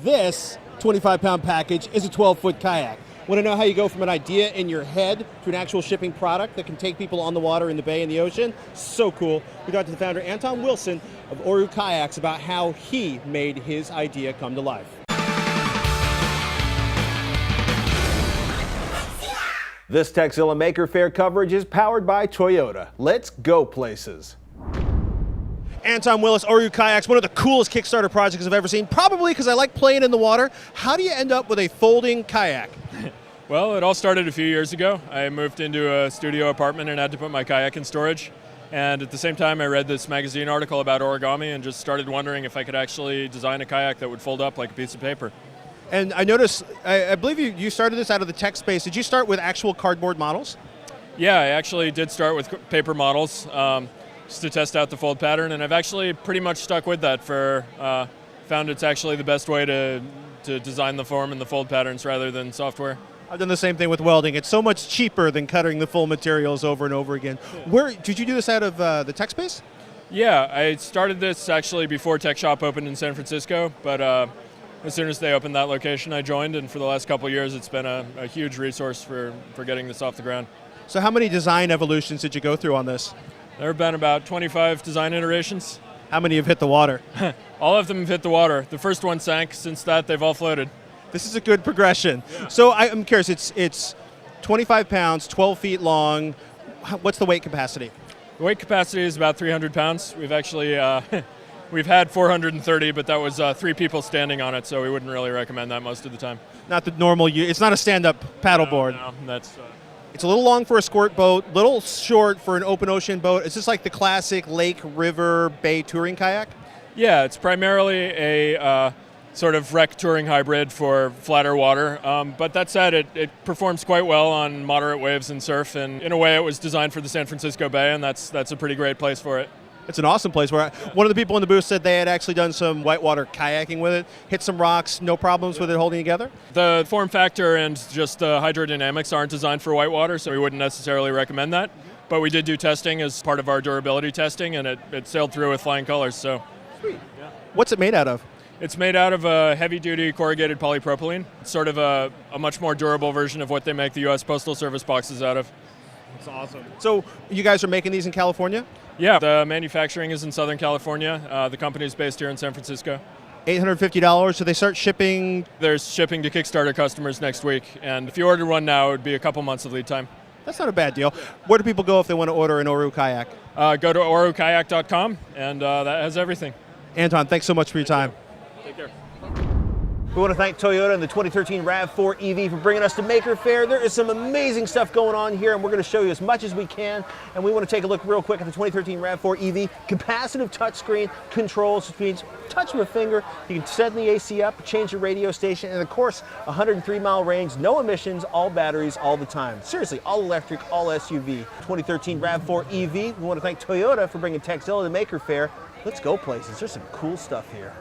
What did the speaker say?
this 25-pound package is a 12-foot kayak. Want to know how you go from an idea in your head to an actual shipping product that can take people on the water, in the bay, in the ocean? So cool. We talked to the founder, Anton Wilson of Oru Kayaks, about how he made his idea come to life. This Techzilla Maker Faire coverage is powered by Toyota. Let's go places. Anton Willis, Oru Kayaks, one of the coolest Kickstarter projects I've ever seen, probably because I like playing in the water. How do you end up with a folding kayak? Well, it all started a few years ago. I moved into a studio apartment and had to put my kayak in storage. And at the same time, I read this magazine article about origami and just started wondering if I could actually design a kayak that would fold up like a piece of paper. And I noticed, I believe you started this out of the tech space. Did you start with actual cardboard models? Yeah, I actually did start with paper models. Just to test out the fold pattern, and I've actually pretty much stuck with that found it's actually the best way to design the form and the fold patterns rather than software. I've done the same thing with welding. It's so much cheaper than cutting the full materials over and over again. Where did you do this out of the tech space? Yeah, I started this actually before Tech Shop opened in San Francisco, but as soon as they opened that location, I joined, and for the last couple of years, it's been a huge resource for getting this off the ground. So how many design evolutions did you go through on this? There have been about 25 design iterations. How many have hit the water? All of them have hit the water. The first one sank. Since that, they've all floated. This is a good progression. Yeah. So I'm curious, it's 25 pounds, 12 feet long. What's the weight capacity? The weight capacity is about 300 pounds. We've actually, we've had 430, but that was 3 people standing on it, so we wouldn't really recommend that most of the time. Not the normal, it's not a stand-up paddleboard. No, that's... It's a little long for a squirt boat, little short for an open ocean boat. Is this like the classic lake, river, bay touring kayak? Yeah, it's primarily a sort of rec touring hybrid for flatter water. But that said, it performs quite well on moderate waves and surf. And in a way, it was designed for the San Francisco Bay, and that's a pretty great place for it. It's an awesome place. One of the people in the booth said they had actually done some whitewater kayaking with it, hit some rocks, no problems with it holding together? The form factor and just the hydrodynamics aren't designed for whitewater, so we wouldn't necessarily recommend that. But we did do testing as part of our durability testing, and it sailed through with flying colors. So, sweet. Yeah. What's it made out of? It's made out of a heavy-duty corrugated polypropylene. It's sort of a much more durable version of what they make the U.S. Postal Service boxes out of. That's awesome. So you guys are making these in California? Yeah, the manufacturing is in Southern California. The company is based here in San Francisco. $850, so they start shipping? There's shipping to Kickstarter customers next week, and if you order one now, it would be a couple months of lead time. That's not a bad deal. Where do people go if they want to order an Oru Kayak? Go to orukayak.com, and that has everything. Anton, thanks so much for your time. Take care. We want to thank Toyota and the 2013 RAV4 EV for bringing us to Maker Faire. There is some amazing stuff going on here, and we're going to show you as much as we can. And we want to take a look real quick at the 2013 RAV4 EV. Capacitive touchscreen controls, which means touch with a finger. You can set the AC up, change your radio station, and of course, 103-mile range, no emissions, all batteries, all the time. Seriously, all electric, all SUV. 2013 RAV4 EV. We want to thank Toyota for bringing Techzilla to Maker Faire. Let's go places. There's some cool stuff here.